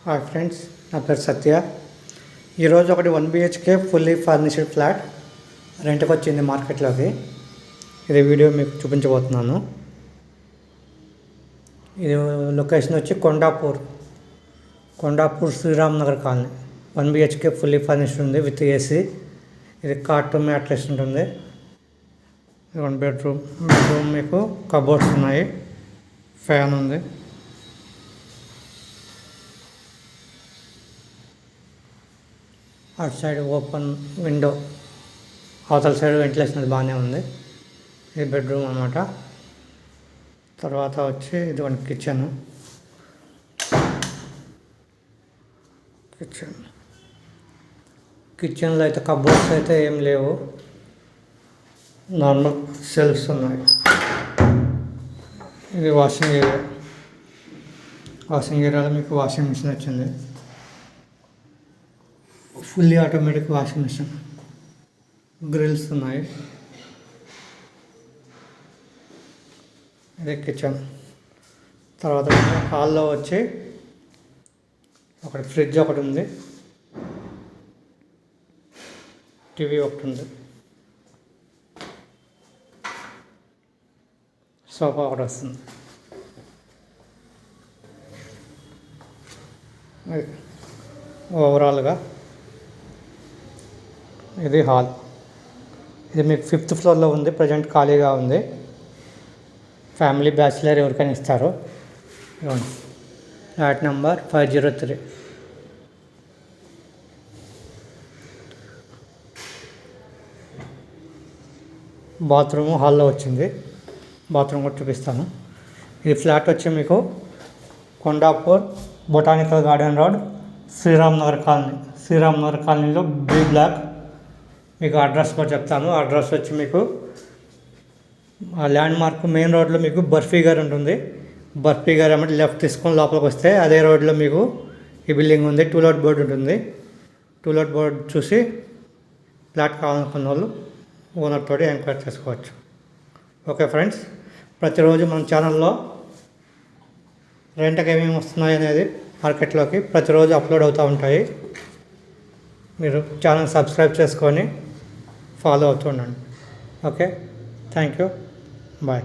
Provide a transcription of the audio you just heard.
Hi friends, నా పేరు సత్య. ఈరోజు ఒకటి 1 BHK ఫుల్లీ ఫర్నిష్డ్ ఫ్లాట్ రెంట్కి వచ్చింది మార్కెట్లోకి. ఇది వీడియో మీకు చూపించబోతున్నాను. ఇది లొకేషన్ వచ్చి Kondapur Sriram Nagar colony. 1 BHK fully furnished ఉంది విత్ ఏసీ. ఇది కార్టూన్ మ్యాట్రెస్ ఉంటుంది. ఇది 1 బెడ్రూమ్ మీకు కబోర్డ్స్ ఉన్నాయి, ఫ్యాన్ ఉంది. అటు సైడ్ ఓపెన్ విండో, అవతల సైడ్ వెంటిలేషన్ అది బాగానే ఉంది. ఇది బెడ్రూమ్ అన్నమాట. తర్వాత వచ్చి ఇది ఒక కిచెన్లో అయితే కబోర్డ్స్ అయితే ఏం లేవు, నార్మల్ సెల్ఫ్స్ ఉన్నాయి. ఇది వాషింగ్ ఏరియాలో మీకు వాషింగ్ మిషన్ వచ్చింది, fully automatic washing machine. Grills ఉన్నాయి. ఇదే కిచెన్. తర్వాత హాల్లో వచ్చి ఒకటి ఫ్రిడ్జ్ ఒకటి ఉంది, టీవీ ఒకటి ఉంది, సోఫా ఒకటి వస్తుంది. ఓవరాల్గా ఇది హాల్. ఇది మీకు 5th ఫ్లోర్లో ఉంది, ప్రజెంట్ ఖాళీగా ఉంది. ఫ్యామిలీ బ్యాచిలర్ ఎవరికైనా ఇస్తారు. Flat number 503. బాత్రూమ్ హాల్లో వచ్చింది. బాత్రూమ్ కూడా చూపిస్తాను. ఈ ఫ్లాట్ వచ్చి మీకు Kondapur botanical garden road, Sriram Nagar కాలనీలో B బ్లాక్. మీకు అడ్రస్ కూడా చెప్తాను. అడ్రస్ వచ్చి మీకు ల్యాండ్ మార్క్ మెయిన్ రోడ్లో మీకు బర్ఫీ గారు ఉంటుంది. బర్ఫీ గారు ఏమంటే లెఫ్ట్ తీసుకొని లోపలికి వస్తే అదే రోడ్లో మీకు ఈ బిల్డింగ్ ఉంది. 2 lot బోర్డు ఉంటుంది. 2 lot బోర్డు చూసి ఫ్లాట్ కావాలనుకున్న వాళ్ళు ఓనర్ తోటి ఎంక్వైరీ చేసుకోవచ్చు. ఓకే ఫ్రెండ్స్, ప్రతిరోజు మన ఛానల్లో రెంట్కి ఏమేమి వస్తున్నాయి అనేది మార్కెట్లోకి ప్రతిరోజు అప్లోడ్ అవుతూ ఉంటాయి. మీరు ఛానల్ సబ్స్క్రైబ్ చేసుకొని ఫాలో అవుతూ ఉండండి. Okay, thank you, bye.